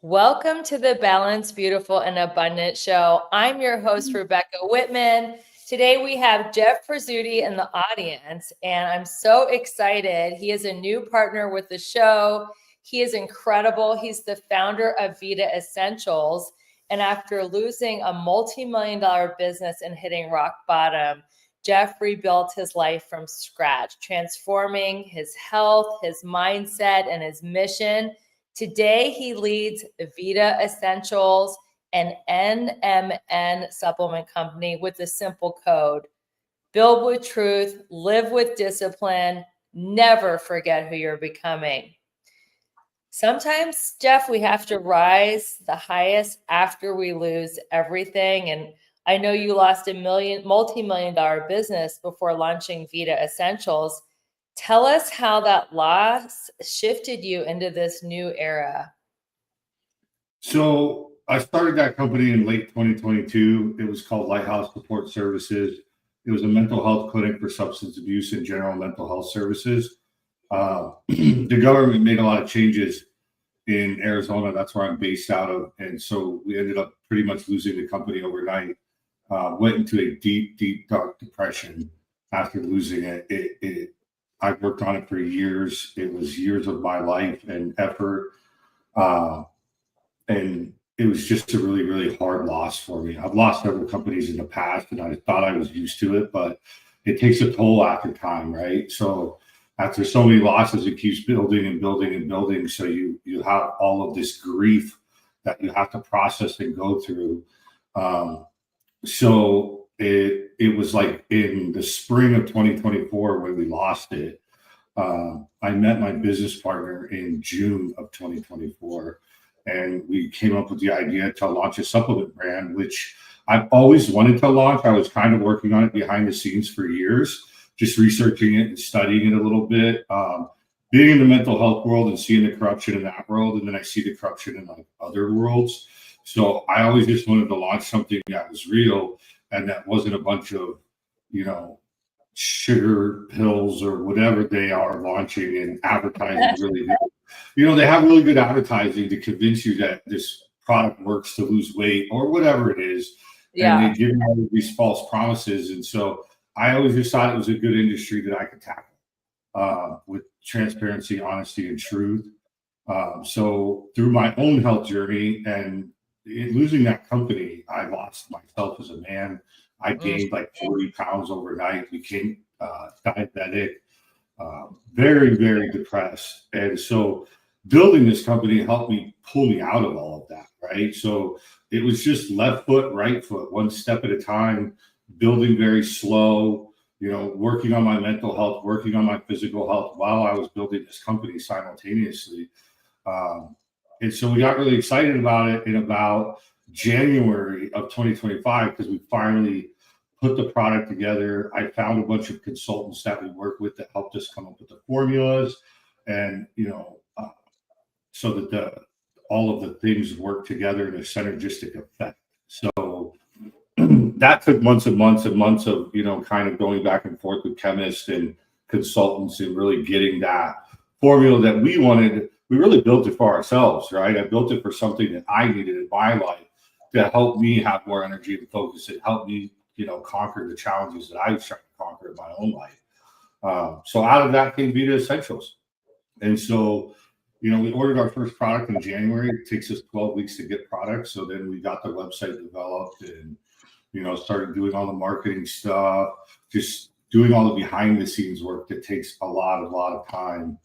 Welcome to the Balanced, Beautiful, and Abundant Show. I'm your host, Rebecca Whitman. Today we have Jeff Preusutti in the audience, and I'm so excited. He is a new partner with the show. He is incredible. He's the founder of Veeda Essentials. And after losing a multi-million-dollar business and hitting rock bottom, Jeff rebuilt his life from scratch, transforming his health, his mindset, and his mission. Today, he leads Veeda Essentials, an NMN supplement company with a simple code: build with truth, live with discipline, never forget who you're becoming. Sometimes, Jeff, we have to rise the highest after we lose everything. And I know you lost a multi-million-dollar business before launching Veeda Essentials. Tell us how that loss shifted you into this new era. So I started that company in late 2022. It was called Lighthouse Support Services. It was a mental health clinic for substance abuse and general mental health services. The government made a lot of changes in Arizona. That's where I'm based out of. And so we ended up pretty much losing the company overnight. Went into a deep, deep, dark depression after losing it. I worked on it for years. It was years of my life and effort. And it was just a really, really hard loss for me. I've lost several companies in the past and I thought I was used to it, but it takes a toll after time, right? So after so many losses, it keeps building and building and building. So you have all of this grief that you have to process and go through. So it was like in the spring of 2024 when we lost it. I met my business partner in June of 2024, and we came up with the idea to launch a supplement brand, which I've always wanted to launch. I was kind of working on it behind the scenes for years, just researching it and studying it a little bit. Being in the mental health world and seeing the corruption in that world, and then I see the corruption in like other worlds. So I always just wanted to launch something that was real and that wasn't a bunch of, sugar pills or whatever they are launching and advertising really good. They have really good advertising to convince you that this product works to lose weight or whatever it is. And they give you all these false promises. And so I always just thought it was a good industry that I could tackle with transparency, honesty, and truth. So through my own health journey and losing that company, I lost myself as a man. I gained like 40 pounds overnight, became diabetic, very, very depressed. And so building this company helped me pull me out of all of that, right? So it was just left foot, right foot, one step at a time, building very slow, working on my mental health, working on my physical health while I was building this company simultaneously. And so we got really excited about it in about January of 2025 because we finally put the product together. I found a bunch of consultants that we work with that helped us come up with the formulas, and so that all of the things work together in a synergistic effect. So that took months and months and months of kind of going back and forth with chemists and consultants and really getting that formula that we wanted. We really built it for ourselves, right? I built it for something that I needed in my life to help me have more energy and focus. It helped me, conquer the challenges that I was trying to conquer in my own life. So out of that came Veeda Essentials. And so, we ordered our first product in January. It takes us 12 weeks to get products. So then we got the website developed and, started doing all the marketing stuff, just doing all the behind the scenes work that takes a lot of time.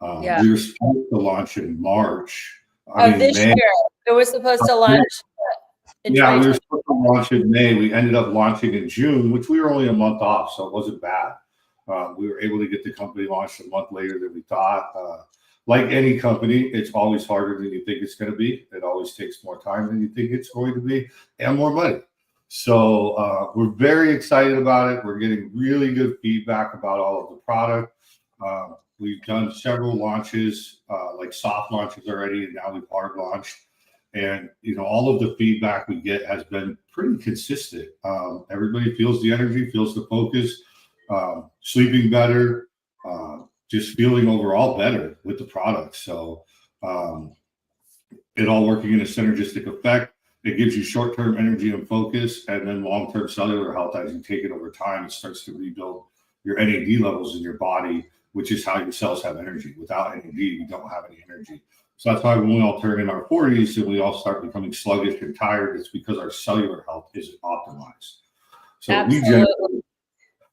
We were supposed to launch in March. This year. It was supposed to launch in we were supposed to launch in May. We ended up launching in June, which we were only a month off, so it wasn't bad. We were able to get the company launched a month later than we thought. Like any company, it's always harder than you think it's going to be. It always takes more time than you think it's going to be and more money. So we're very excited about it. We're getting really good feedback about all of the product. We've done several launches, like soft launches already, and now we've hard launched. And, all of the feedback we get has been pretty consistent. Everybody feels the energy, feels the focus, sleeping better, just feeling overall better with the product. So it all working in a synergistic effect. It gives you short-term energy and focus, and then long-term cellular health as you take it over time. It starts to rebuild your NAD levels in your body, which is how your cells have energy. Without NAD, we don't have any energy. So that's why when we all turn in our 40s and we all start becoming sluggish and tired, it's because our cellular health isn't optimized. So Absolutely.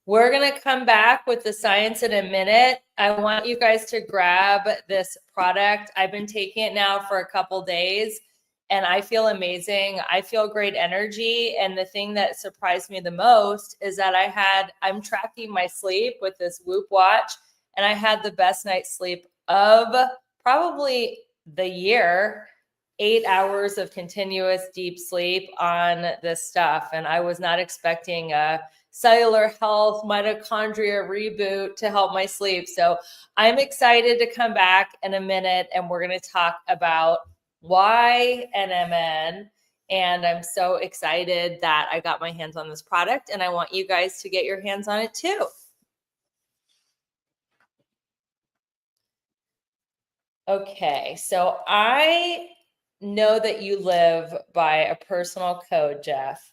We're going to come back with the science in a minute. I want you guys to grab this product. I've been taking it now for a couple days and I feel amazing. I feel great energy. And the thing that surprised me the most is that I'm tracking my sleep with this Whoop watch, and I had the best night's sleep of probably the year. 8 hours of continuous deep sleep on this stuff. And I was not expecting a cellular health mitochondria reboot to help my sleep. So I'm excited to come back in a minute and we're going to talk about why NMN. And I'm so excited that I got my hands on this product, and I want you guys to get your hands on it too. Okay, so I know that you live by a personal code, Jeff.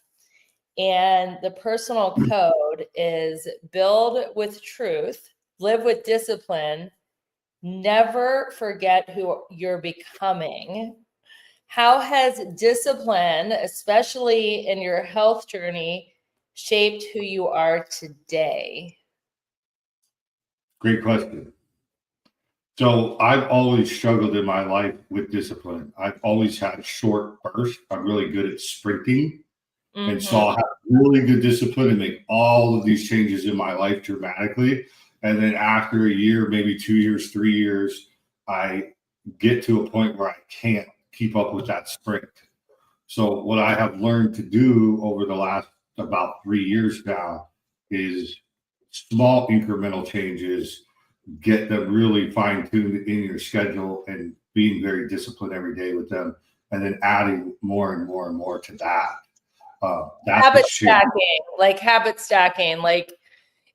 And the personal code is build with truth, live with discipline, never forget who you're becoming. How has discipline, especially in your health journey, shaped who you are today? Great question. So I've always struggled in my life with discipline. I've always had short bursts. I'm really good at sprinting. Mm-hmm. And so I'll have really good discipline and make all of these changes in my life dramatically. And then after a year, maybe 2 years, 3 years, I get to a point where I can't keep up with that sprint. So what I have learned to do over the last about 3 years now is small incremental changes, get them really fine-tuned in your schedule and being very disciplined every day with them, and then adding more and more and more to that. Habit stacking. Like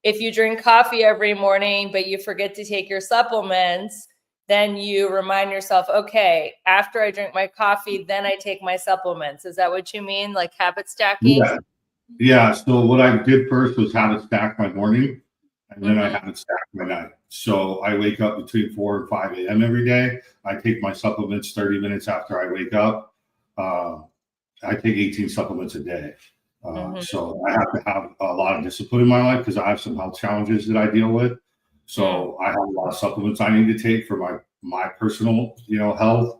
if you drink coffee every morning, but you forget to take your supplements, then you remind yourself, okay, after I drink my coffee, then I take my supplements. Is that what you mean? Like habit stacking? Yeah. So what I did first was habit stack my morning, and then I habit stack my night. So I wake up between 4 and 5 a.m. every day. I take my supplements 30 minutes after I wake up. I take 18 supplements a day. So I have to have a lot of discipline in my life because I have some health challenges that I deal with. So I have a lot of supplements I need to take for my personal, health.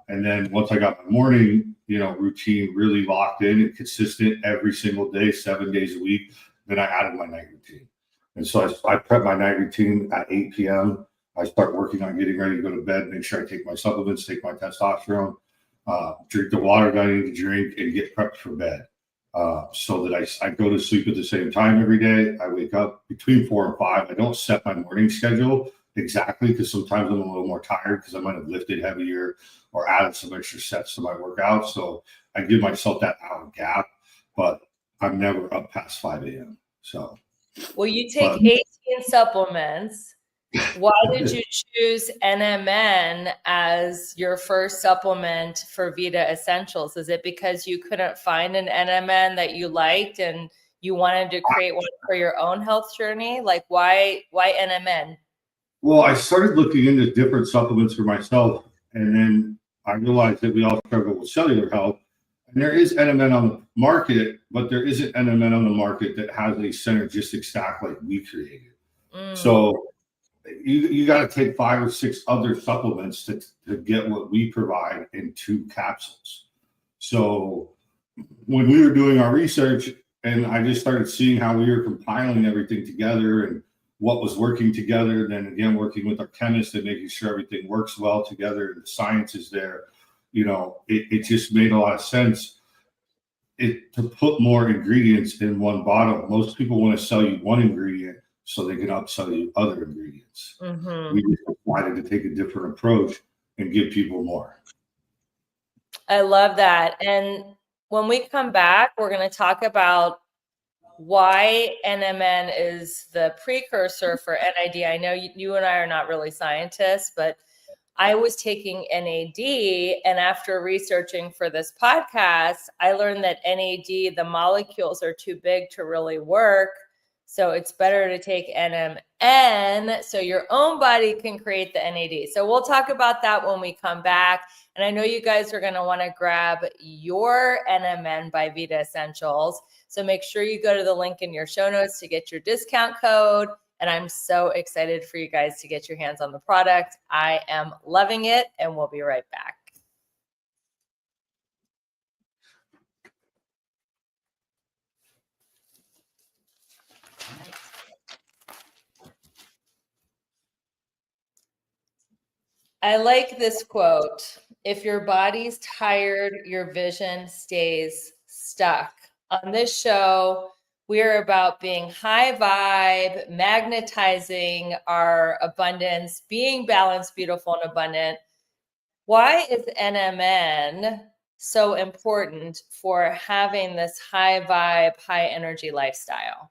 And then once I got my morning, routine really locked in and consistent every single day, 7 days a week, then I added my night routine. And so I prep my night routine at 8 p.m. I start working on getting ready to go to bed, make sure I take my supplements, take my testosterone, drink the water that I need to drink, and get prepped for bed. So that I go to sleep at the same time every day. I wake up between 4 and 5. I don't set my morning schedule exactly because sometimes I'm a little more tired because I might have lifted heavier or added some extra sets to my workout. So I give myself that hour gap, but I'm never up past 5 a.m. So, well, you take 18 supplements. Why did you choose NMN as your first supplement for Veeda Essentials? Is it because you couldn't find an NMN that you liked and you wanted to create one for your own health journey? Like why NMN? Well, I started looking into different supplements for myself, and then I realized that we all struggle with cellular health. And there is NMN on the market, but there isn't NMN on the market that has a synergistic stack like we created. So you got to take 5 or 6 other supplements to get what we provide in 2 capsules. So when we were doing our research and I just started seeing how we were compiling everything together and what was working together, then again, working with our chemists and making sure everything works well together and the science is there, it just made a lot of sense to put more ingredients in one bottle. Most people want to sell you one ingredient so they can upsell you other ingredients. We just decided to take a different approach and give people more. I love that. And when we come back, we're going to talk about why NMN is the precursor for NAD. I know you and I are not really scientists, but I was taking NAD, and after researching for this podcast, I learned that NAD, the molecules are too big to really work. So it's better to take NMN so your own body can create the NAD. So we'll talk about that when we come back. And I know you guys are going to want to grab your NMN by Veeda Essentials. So make sure you go to the link in your show notes to get your discount code. And I'm so excited for you guys to get your hands on the product. I am loving it, and we'll be right back. I like this quote. If your body's tired, your vision stays stuck. On this show, we're about being high vibe, magnetizing our abundance, being balanced, beautiful, and abundant. Why is NMN so important for having this high vibe, high energy lifestyle?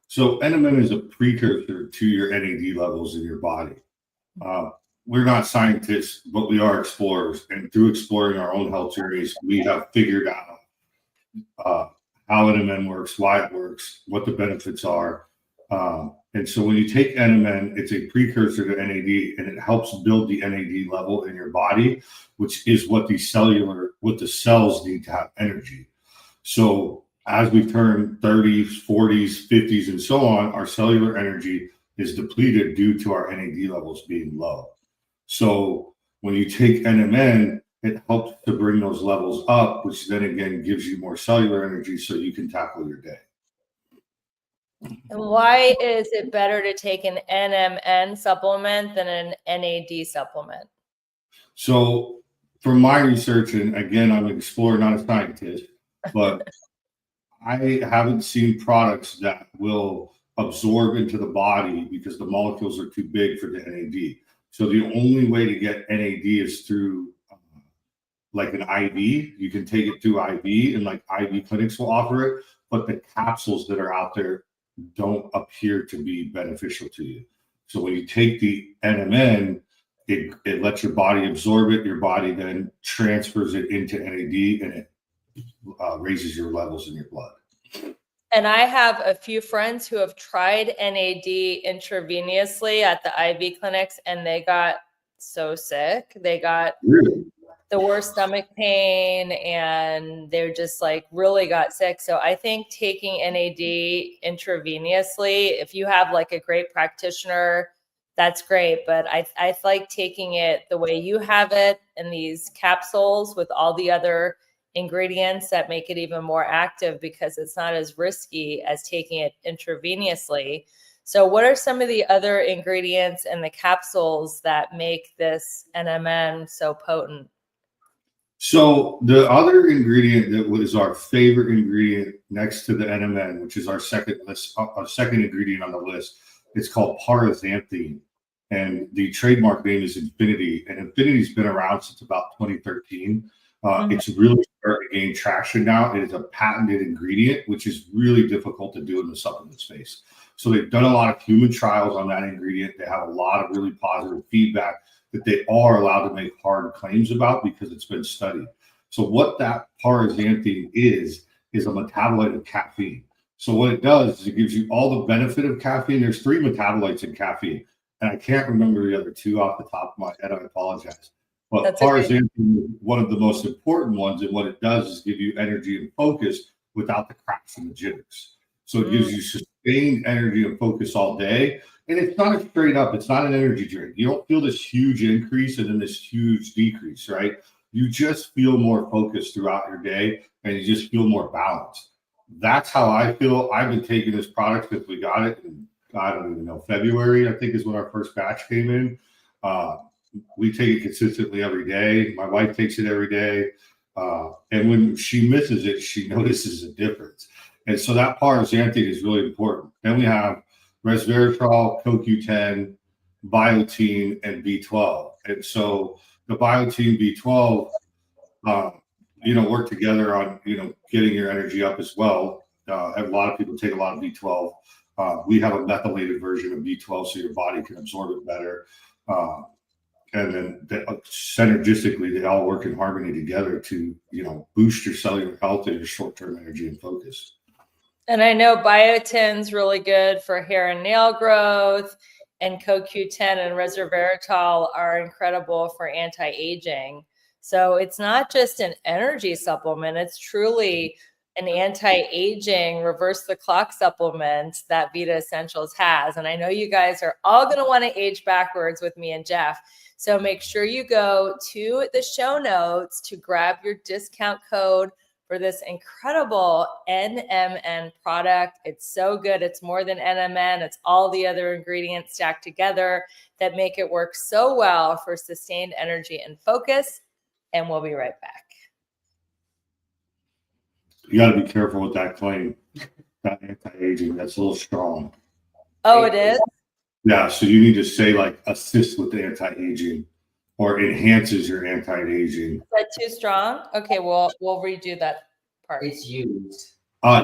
So NMN is a precursor to your NAD levels in your body. We're not scientists, but we are explorers. And through exploring our own health journeys, we have figured out how NMN works, why it works, what the benefits are. And so when you take NMN, it's a precursor to NAD, and it helps build the NAD level in your body, which is what the cells need to have energy. So as we turn 30s, 40s, 50s, and so on, our cellular energy is depleted due to our NAD levels being low. So when you take NMN, it helps to bring those levels up, which then again gives you more cellular energy so you can tackle your day. And why is it better to take an NMN supplement than an NAD supplement? So from my research, and again, I'm an explorer, not a scientist, but I haven't seen products that will absorb into the body because the molecules are too big for the NAD. So the only way to get NAD is through like an IV. You can take it through IV, and like IV clinics will offer it, but the capsules that are out there don't appear to be beneficial to you. So when you take the NMN, it lets your body absorb it. Your body then transfers it into NAD, and it raises your levels in your blood. And I have a few friends who have tried NAD intravenously at the IV clinics, and they got so sick. They got the worst stomach pain, and they're just like really got sick. So I think taking NAD intravenously, if you have like a great practitioner, that's great. But I like taking it the way you have it in these capsules with all the other ingredients that make it even more active, because it's not as risky as taking it intravenously. So what are some of the other ingredients in the capsules that make this NMN so potent? So the other ingredient that was our favorite ingredient next to the NMN, which is our second ingredient on the list, it's called paraxanthine. And the trademark name is Infinity. And Infinity's been around since about 2013. It's really starting to gain traction now. It is a patented ingredient, which is really difficult to do in the supplement space. So they've done a lot of human trials on that ingredient. They have a lot of really positive feedback that they are allowed to make hard claims about because it's been studied. So what that paraxanthine is a metabolite of caffeine. So what it does is it gives you all the benefit of caffeine. There's 3 metabolites in caffeine, and I can't remember the other 2 off the top of my head. I apologize. But paraxanthine is one of the most important ones, and what it does is give you energy and focus without the cracks and the jitters. So it gives you sustained energy and focus all day. And it's not a straight up, it's not an energy drink. You don't feel this huge increase and then this huge decrease, right? You just feel more focused throughout your day, and you just feel more balanced. That's how I feel. I've been taking this product since we got it in, I don't even know, February, I think is when our first batch came in. We take it consistently every day. My wife takes it every day. And when she misses it, she notices a difference. And so that paraxanthine is really important. Then we have resveratrol, CoQ10, biotin, and B12. And so the biotin, B12, work together on, getting your energy up as well. A lot of people take a lot of B12. We have a methylated version of B12 so your body can absorb it better. And then synergistically, they all work in harmony together to, boost your cellular health and your short-term energy and focus. And I know biotin's really good for hair and nail growth, and CoQ10 and resveratrol are incredible for anti-aging. So it's not just an energy supplement, it's truly an anti-aging, reverse the clock supplement that Veeda Essentials has. And I know you guys are all going to want to age backwards with me and Jeff. So make sure you go to the show notes to grab your discount code for this incredible NMN product. It's so good. It's more than NMN. It's all the other ingredients stacked together that make it work so well for sustained energy and focus. And we'll be right back. You got to be careful with that claim. That anti-aging, that's a little strong. Oh, it is? Yeah, so you need to say like assist with the anti-aging or enhances your anti-aging. Is that too strong? Okay, we'll redo that part. It's used.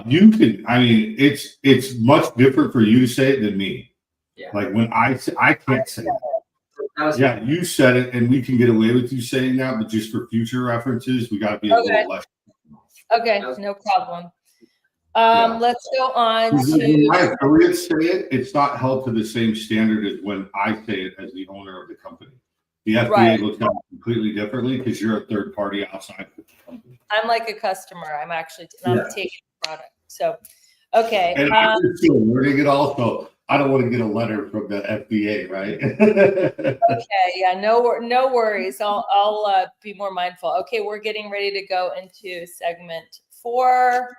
You can, it's much different for you to say it than me. Yeah. Like when I can't say it. Yeah, you said it, and we can get away with you saying that, but just for future references, we got to be a little less. Okay, no problem. Let's go on to. When my affiliates say it, it's not held to the same standard as when I say it as the owner of the company. The FDA looks at it completely differently because you're a third party outside of the company. I'm like a customer. I'm actually taking the product. So, okay. And I'm still learning it all, so I don't want to get a letter from the FDA, right? Okay, yeah, no worries. I'll be more mindful. Okay, we're getting ready to go into segment 4.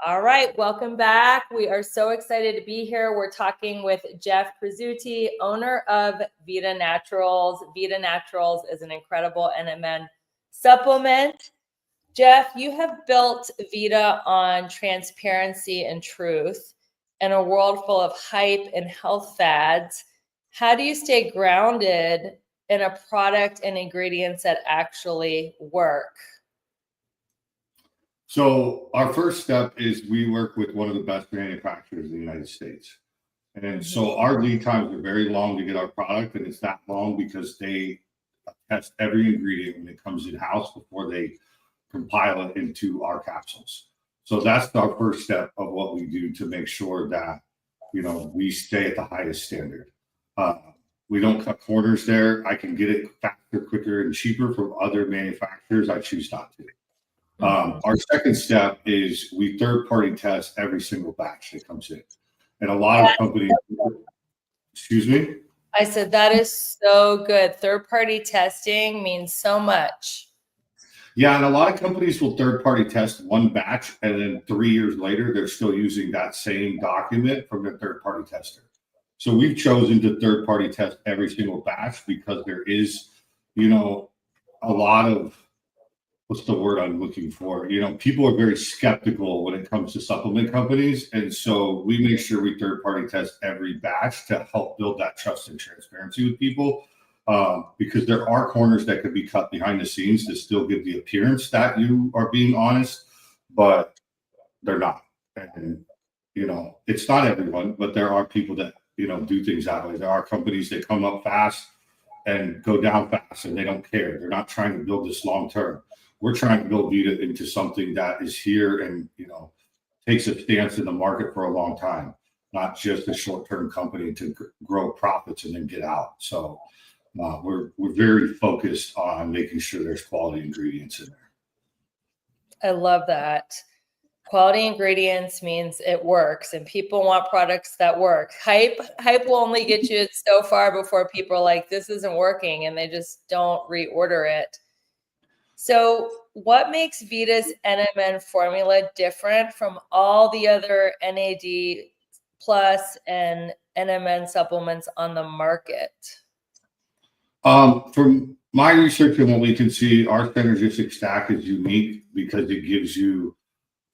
All right, welcome back. We are so excited to be here. We're talking with Jeff Preusutti, owner of Veeda Naturals. Veeda Naturals is an incredible NMN supplement. Jeff, you have built Veeda on transparency and truth in a world full of hype and health fads. How do you stay grounded in a product and ingredients that actually work? So our first step is we work with one of the best manufacturers in the United States. And so our lead times are very long to get our product, and it's that long because they test every ingredient when it comes in-house before they compile it into our capsules. So that's our first step of what we do to make sure that, we stay at the highest standard. We don't cut corners there. I can get it faster, quicker, and cheaper from other manufacturers. I choose not to. Our second step is we third-party test every single batch that comes in. And a lot of companies, excuse me? I said, that is so good. Third-party testing means so much. Yeah, and a lot of companies will third-party test one batch, and then 3 years later, they're still using that same document from their third-party tester. So we've chosen to third-party test every single batch because there is, a lot of, what's the word I'm looking for? People are very skeptical when it comes to supplement companies. And so we make sure we third-party test every batch to help build that trust and transparency with people. Because there are corners that could be cut behind the scenes to still give the appearance that you are being honest, but they're not. And, it's not everyone, but there are people that, do things that way. There are companies that come up fast and go down fast and they don't care. They're not trying to build this long-term. We're trying to build Veeda into something that is here and, takes a stance in the market for a long time, not just a short-term company to grow profits and then get out. So we're very focused on making sure there's quality ingredients in there. I love that. Quality ingredients means it works, and people want products that work. Hype will only get you so far before people are like, this isn't working, and they just don't reorder it. So what makes Veeda's NMN formula different from all the other NAD plus and NMN supplements on the market? From my research and what we can see, our synergistic stack is unique because it gives you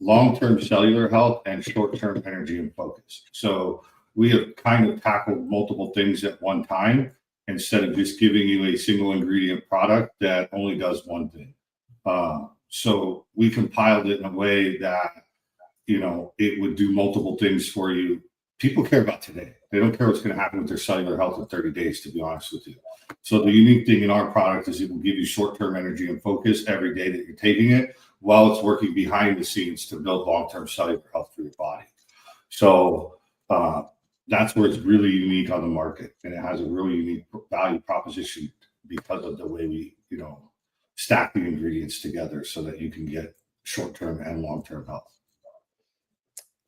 long-term cellular health and short-term energy and focus. So we have kind of tackled multiple things at one time instead of just giving you a single ingredient product that only does one thing. So we compiled it in a way that, it would do multiple things for you people care about today. They don't care what's going to happen with their cellular health in 30 days, to be honest with you. So the unique thing in our product is it will give you short-term energy and focus every day that you're taking it, while it's working behind the scenes to build long-term cellular health for your body. So that's where it's really unique on the market, and it has a really unique value proposition because of the way we, stack the ingredients together so that you can get short-term and long-term health.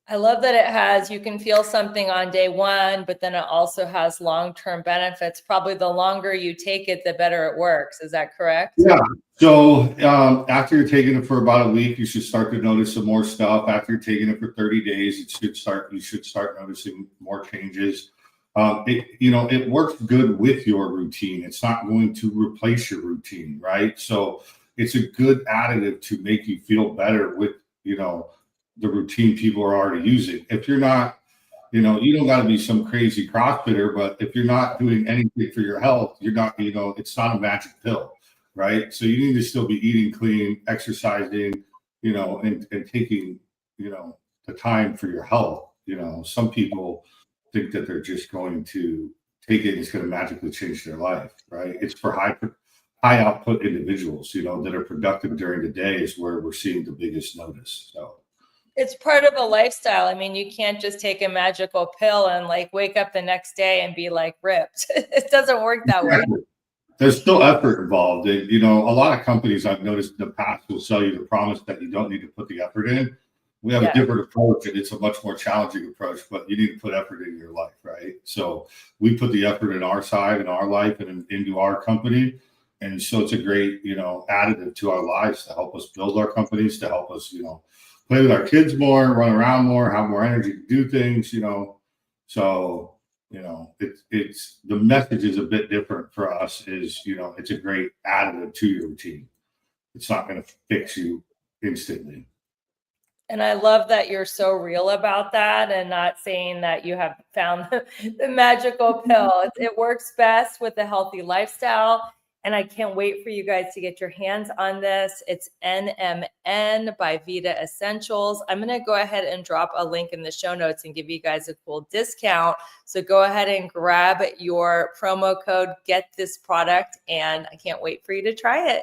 I love that you can feel something on day one, but then it also has long-term benefits. Probably the longer you take it, the better it works. Is that correct? Yeah. So after you're taking it for about a week, you should start to notice some more stuff. After you're taking it for 30 days, you should start noticing more changes. It works good with your routine. It's not going to replace your routine, right? So it's a good additive to make you feel better with, the routine people are already using. If you're not, you don't got to be some crazy CrossFitter, but if you're not doing anything for your health, you're not, it's not a magic pill, right? So you need to still be eating clean, exercising, and taking, the time for your health. Some people think that they're just going to take it and it's going to magically change their life, right? It's for high output individuals, that are productive during the day is where we're seeing the biggest notice. So it's part of a lifestyle. I mean, you can't just take a magical pill and wake up the next day and be ripped. It doesn't work that way. There's still effort involved. And, a lot of companies I've noticed in the past will sell you the promise that you don't need to put the effort in. We have a different approach, and it's a much more challenging approach, but you need to put effort in your life, right? So we put the effort in our side, in our life, and into our company. And so it's a great, additive to our lives to help us build our companies, to help us, play with our kids more, run around more, have more energy to do things, So, it's the message is a bit different for us is, it's a great additive to your routine. It's not going to fix you instantly. And I love that you're so real about that and not saying that you have found the magical pill. It works best with a healthy lifestyle. And I can't wait for you guys to get your hands on this. It's NMN by Veeda Essentials. I'm going to go ahead and drop a link in the show notes and give you guys a cool discount. So go ahead and grab your promo code, get this product, and I can't wait for you to try it.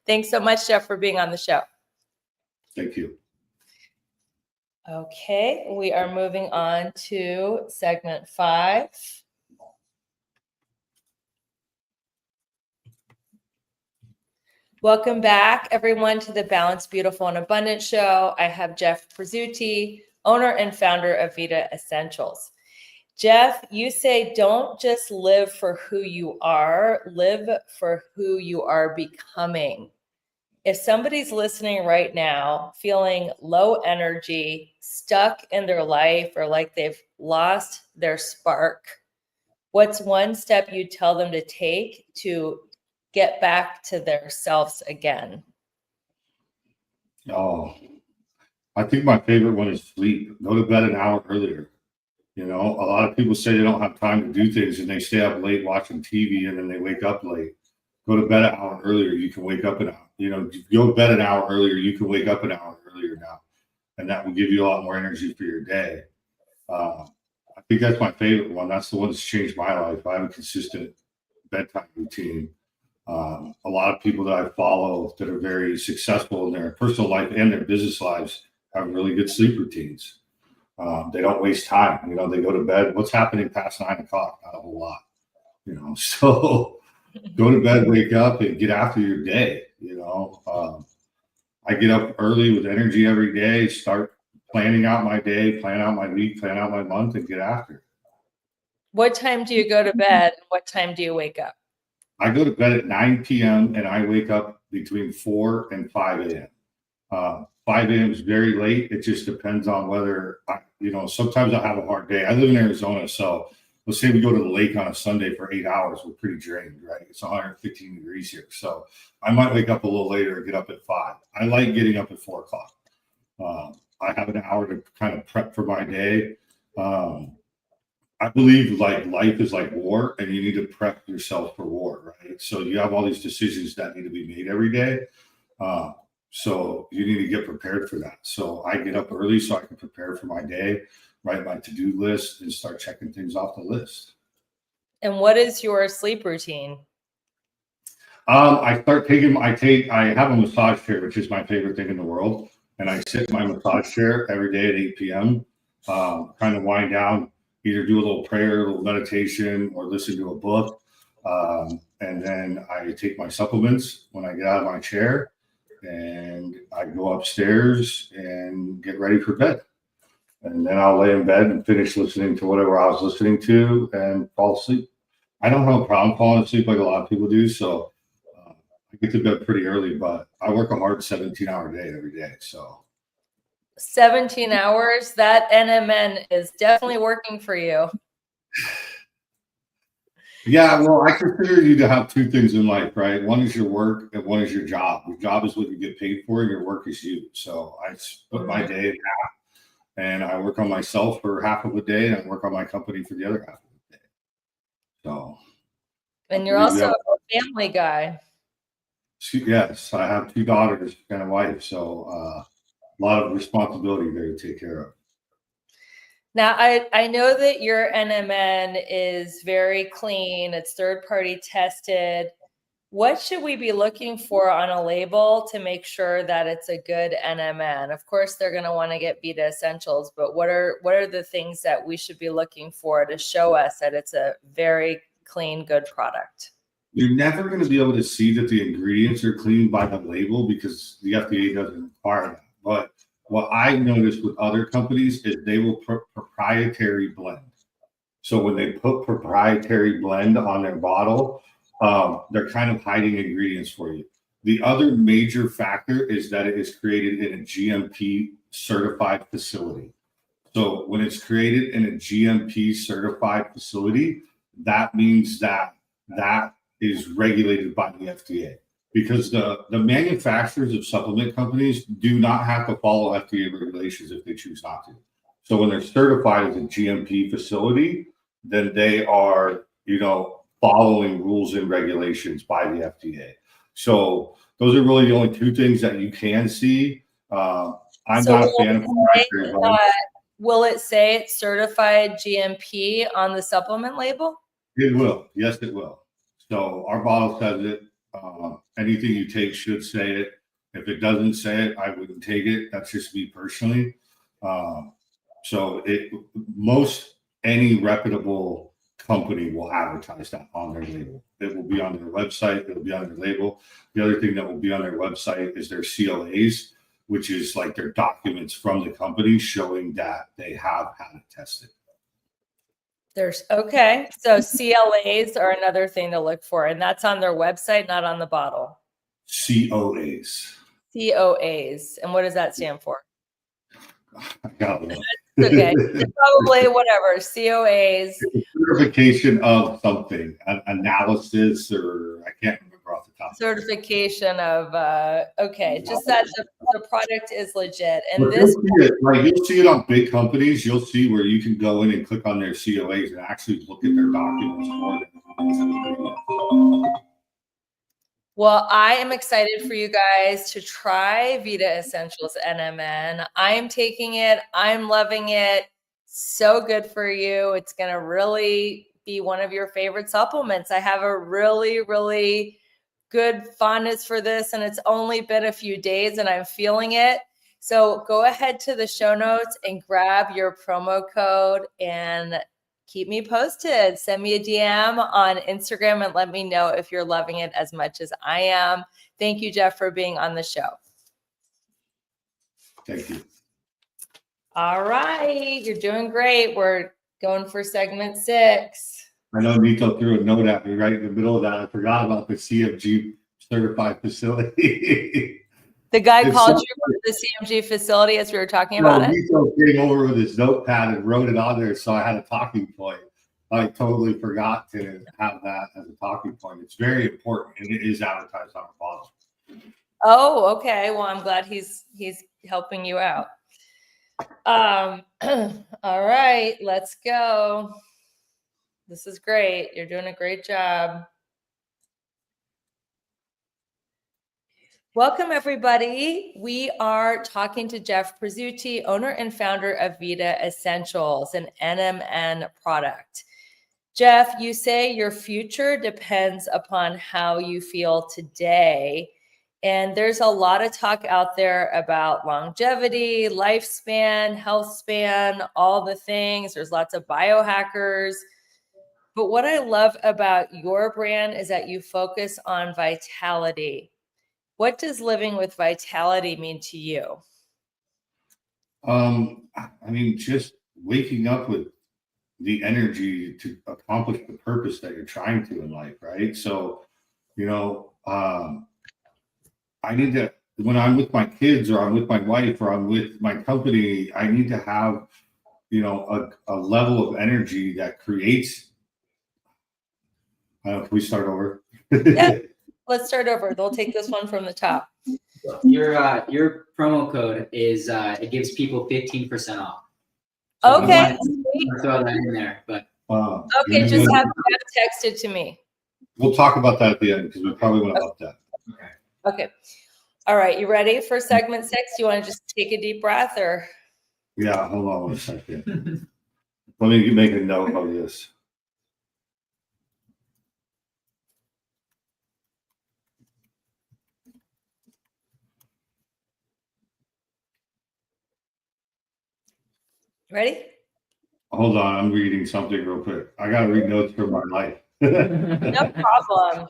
Thanks so much, Jeff, for being on the show. Thank you. Okay, we are moving on to segment 5. Welcome back, everyone, to the Balanced, Beautiful, and Abundant Show. I have Jeff Preusutti, owner and founder of Veeda Essentials. Jeff, you say don't just live for who you are, live for who you are becoming. If somebody's listening right now, feeling low energy, stuck in their life, or like they've lost their spark, what's one step you tell them to take to get back to their selves again? Oh, I think my favorite one is sleep. Go to bed an hour earlier. A lot of people say they don't have time to do things and they stay up late watching TV and then they wake up late. Go to bed an hour earlier. You can wake up an hour. Go to bed an hour earlier. You can wake up an hour earlier now. And that will give you a lot more energy for your day. I think that's my favorite one. That's the one that's changed my life. I have a consistent bedtime routine. A lot of people that I follow that are very successful in their personal life and their business lives have really good sleep routines. They don't waste time. They go to bed. What's happening past 9 o'clock? Not a whole lot. So go to bed, wake up, and get after your day. I get up early with energy every day, start planning out my day, plan out my week, plan out my month, and get after it. What time do you go to bed? And what time do you wake up? I go to bed at 9 p.m. and I wake up between 4 and 5 a.m. 5 a.m. is very late. It just depends on whether, sometimes I'll have a hard day. I live in Arizona, so let's say we go to the lake on a Sunday for 8 hours. We're pretty drained, right? It's 115 degrees here. So I might wake up a little later and get up at 5. I like getting up at 4 o'clock. I have an hour to kind of prep for my day. I believe life is like war and you need to prep yourself for war, right? So you have all these decisions that need to be made every day. So you need to get prepared for that. So I get up early so I can prepare for my day. write my to-do list, and start checking things off the list. And what is your sleep routine? I have a massage chair, which is my favorite thing in the world. And I sit in my massage chair every day at 8 p.m., kind of wind down, either do a little prayer, a little meditation, or listen to a book. And then I take my supplements when I get out of my chair, and I go upstairs and get ready for bed. And then I'll lay in bed and finish listening to whatever I was listening to and fall asleep. I don't have a problem falling asleep like a lot of people do. So I get to bed pretty early, but I work a hard 17-hour day every day. So 17 hours, that NMN is definitely working for you. Yeah, well, I consider you to have two things in life, right? One is your work and one is your job. Your job is what you get paid for, and your work is you. So I split my day in half, and I work on myself for half of a day, and I work on my company for the other half of the day. So, and you're also a family guy. Yes, I have 2 daughters and a wife, so a lot of responsibility there to take care of. Now, I know that your NMN is very clean. It's third-party tested. What should we be looking for on a label to make sure that it's a good NMN? Of course, they're going to want to get Veeda Essentials, but what are the things that we should be looking for to show us that it's a very clean, good product? You're never going to be able to see that the ingredients are clean by the label because the FDA doesn't require that. But what I noticed with other companies is they will put proprietary blend. So when they put proprietary blend on their bottle, they're kind of hiding ingredients for you. The other major factor is that it is created in a GMP certified facility. So when it's created in a GMP certified facility, that means that is regulated by the FDA, because the manufacturers of supplement companies do not have to follow FDA regulations if they choose not to. So when they're certified as a GMP facility, then they are, following rules and regulations by the FDA. So those are really the only two things that you can see. I'm not a fan of proprietary blends. Will it say it's certified GMP on the supplement label? It will. Yes, it will. So our bottle says it. Anything you take should say it. If it doesn't say it, I wouldn't take it. That's just me personally. So any reputable company will advertise that on their label. It will be on their website. It will be on their label. The other thing that will be on their website is their COAs, which is like their documents from the company showing that they have had it tested. Okay. So CLAs are another thing to look for, and that's on their website, not on the bottle. COAs. COAs. And what does that stand for? I got it. Okay. Probably whatever. COAs. Certification of something, an analysis, or I can't remember off the top. Certification of, okay. Just that the product is legit. And you'll see it on big companies. You'll see where you can go in and click on their COAs and actually look at their documents for them. Well, I am excited for you guys to try Veeda Essentials NMN. I'm taking it. I'm loving it. So good for you. It's going to really be one of your favorite supplements. I have a really, really good fondness for this, and it's only been a few days and I'm feeling it. So go ahead to the show notes and grab your promo code and keep me posted. Send me a DM on Instagram and let me know if you're loving it as much as I am. Thank you, Jeff, for being on the show. Thank you. All right. You're doing great. We're going for segment 6. I know Nico threw a note at me right in the middle of that. I forgot about the CMG certified facility. The guy called you from the CMG facility as we were talking about it? Nico came over with his notepad and wrote it on there, so I had a talking point. I totally forgot to have that as a talking point. It's very important, and it is advertised on our bottle. Oh, okay. Well, I'm glad he's helping you out. All right, let's go. This is great. You're doing a great job. Welcome, everybody. We are talking to Jeff Preusutti, owner and founder of Veeda Essentials, an NMN product. Jeff, you say your future depends upon how you feel today. And there's a lot of talk out there about longevity, lifespan, health span, all the things. There's lots of biohackers. But what I love about your brand is that you focus on vitality. What does living with vitality mean to you? I mean, just waking up with the energy to accomplish the purpose that you're trying to in life, right? So, I need to, when I'm with my kids or I'm with my wife or I'm with my company, I need to have, a level of energy that creates. Can we start over? Yeah, let's start over. They'll take this one from the top. Your promo code is it gives people 15% off. So okay. Throw that in there, but okay, just have Jeff texted to me. We'll talk about that at the end because we probably want to up that. Okay. All right, you ready for segment 6? You want to just take a deep breath or? Yeah, hold on 1 second. Let me make a note of this. Ready? Hold on, I'm reading something real quick. I got to read notes from my life. No problem.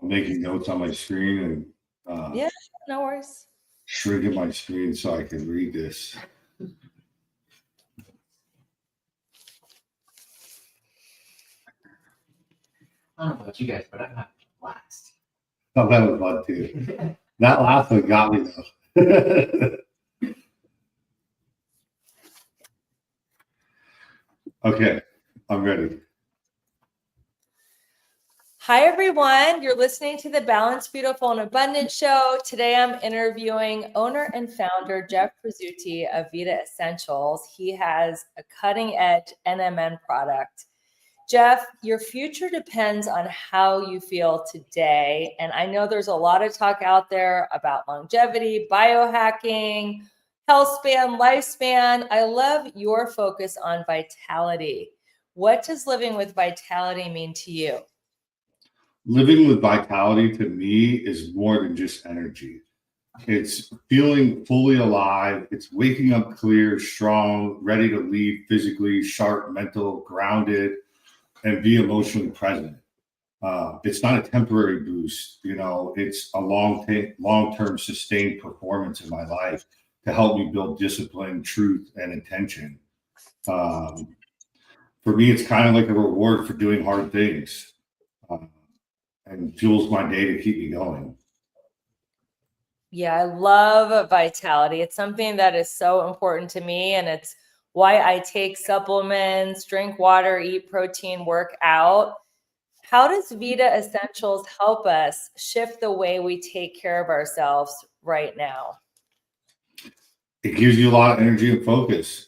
I'm making notes on my screen and yeah, no worries. Shrinking my screen so I can read this. I don't know about you guys, but I'm not last. Oh, that was fun too. That last one got me though. Okay, I'm ready. Hi, everyone. You're listening to the Balanced, Beautiful, and Abundant show. Today, I'm interviewing owner and founder Jeff Preusutti of Veeda Essentials. He has a cutting-edge NMN product. Jeff, your future depends on how you feel today. And I know there's a lot of talk out there about longevity, biohacking, health span, lifespan. I love your focus on vitality. What does living with vitality mean to you? Living with vitality to me is more than just energy. It's feeling fully alive. It's waking up clear, strong, ready to lead physically, sharp, mental, grounded, and be emotionally present. It's not a temporary boost, it's a long-term sustained performance in my life to help me build discipline, truth, and intention. For me, it's kind of like a reward for doing hard things. And fuels my day to keep me going. Yeah, I love vitality. It's something that is so important to me, and it's why I take supplements, drink water, eat protein, work out. How does Veeda Essentials help us shift the way we take care of ourselves right now? It gives you a lot of energy and focus.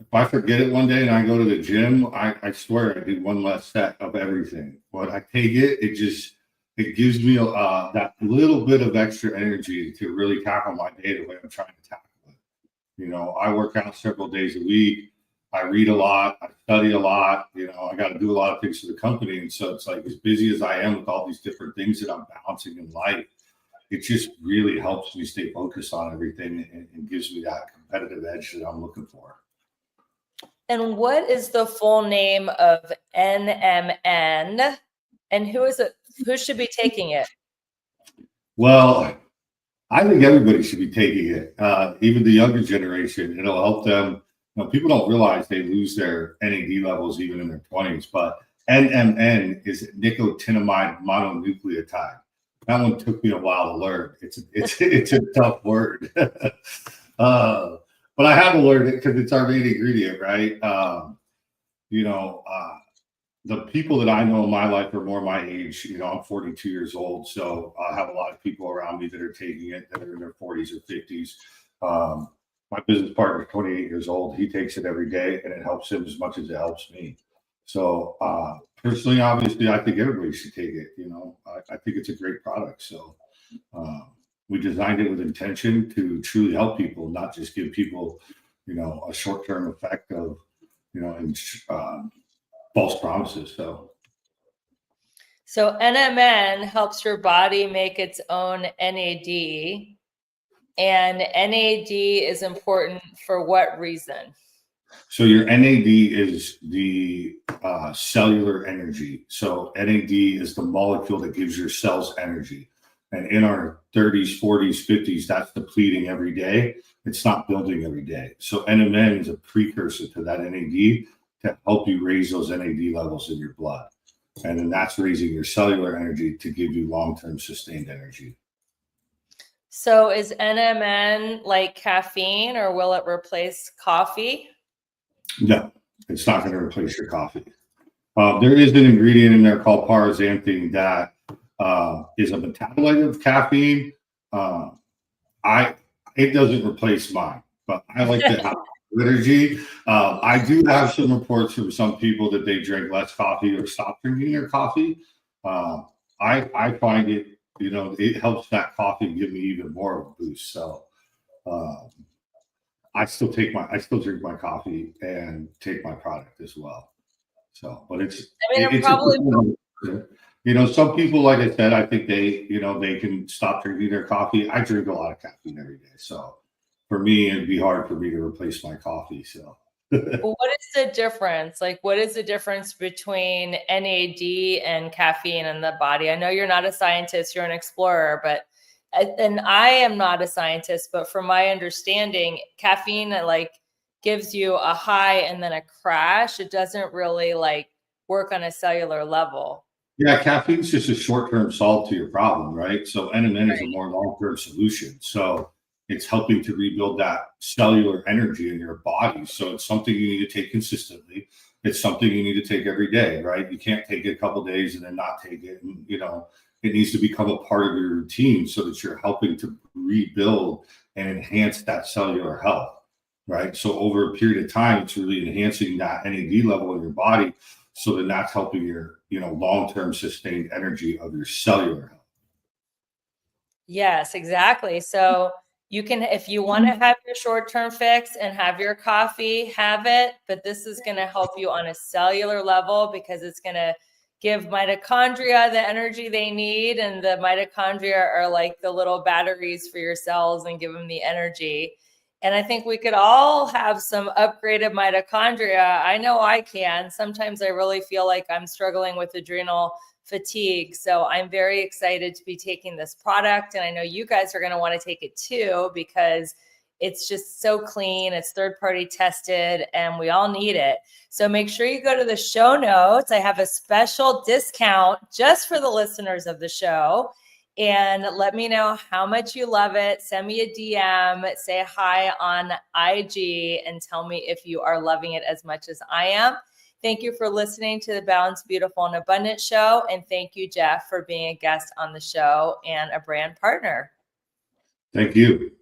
If I forget it one day and I go to the gym, I swear I do one less set of everything. But I take it, it gives me that little bit of extra energy to really tackle my day the way I'm trying to tackle it. I work out several days a week. I read a lot. I study a lot. I got to do a lot of things for the company. And so it's like, as busy as I am with all these different things that I'm balancing in life, it just really helps me stay focused on everything and gives me that competitive edge that I'm looking for. And what is the full name of NMN, and who is it? Who should be taking it? Well, I think everybody should be taking it, even the younger generation. It'll help them. People don't realize they lose their NAD levels even in their 20s, but NMN is nicotinamide mononucleotide. That one took me a while to learn. It's a tough word. but I had to learn it because it's our main ingredient, right? You know, the people that I know in my life are more my age. You know, I'm 42 years old, so I have a lot of people around me that are taking it that are in their 40s or 50s. My business partner is 28 years old. He takes it every day, and it helps him as much as it helps me. So personally, obviously, I think everybody should take it. You know, I think it's a great product. So we designed it with intention to truly help people, not just give people, you know, a short-term effect of, you know, and false promises. So NMN helps your body make its own NAD, and NAD is important for what reason? So your NAD is the cellular energy. So NAD is the molecule that gives your cells energy. And in our 30s, 40s, 50s, that's depleting every day. It's not building every day. So NMN is a precursor to that NAD to help you raise those NAD levels in your blood. And then that's raising your cellular energy to give you long-term sustained energy. So is NMN like caffeine, or will it replace coffee? No, it's not going to replace your coffee. There is an ingredient in there called paraxanthine that is a metabolite of caffeine. It doesn't replace mine, but I like to have energy. I do have some reports from some people that they drink less coffee or stop drinking their coffee. I find it, you know, it helps that coffee give me even more of a boost. So I still drink my coffee and take my product as well. So, but it's Probably. You know, some people, like I said, I think they can stop drinking their coffee. I drink a lot of caffeine every day. So for me, it'd be hard for me to replace my coffee. So Well, what is the difference? Like, what is the difference between NAD and caffeine in the body? I know you're not a scientist, you're an explorer, and I am not a scientist, but from my understanding, caffeine like gives you a high and then a crash. It doesn't really like work on a cellular level. yeah, caffeine's just a short-term solve to your problem, right? So NMN is a more long-term solution. So it's helping to rebuild that cellular energy in your body. So it's something you need to take consistently. It's something you need to take every day, right? You can't take it a couple days and then not take it. And, you know, it needs to become a part of your routine so that you're helping to rebuild and enhance that cellular health, right? So over a period of time, it's really enhancing that NAD level in your body. So then that's helping your, you know, long-term sustained energy of your cellular health. Yes, exactly. So you can, if you want to have your short-term fix and have your coffee, have it, but this is going to help you on a cellular level because it's going to give mitochondria the energy they need. And the mitochondria are like the little batteries for your cells and give them the energy. And I think we could all have some upgraded mitochondria. I know I can. Sometimes I really feel like I'm struggling with adrenal fatigue. So I'm very excited to be taking this product. And I know you guys are going to want to take it too, because it's just so clean. It's third-party tested and we all need it. So make sure you go to the show notes. I have a special discount just for the listeners of the show. And let me know how much you love it. Send me a DM, say hi on IG, and tell me if you are loving it as much as I am. Thank you for listening to the Balanced, Beautiful, and Abundant show. And thank you, Jeff, for being a guest on the show and a brand partner. Thank you.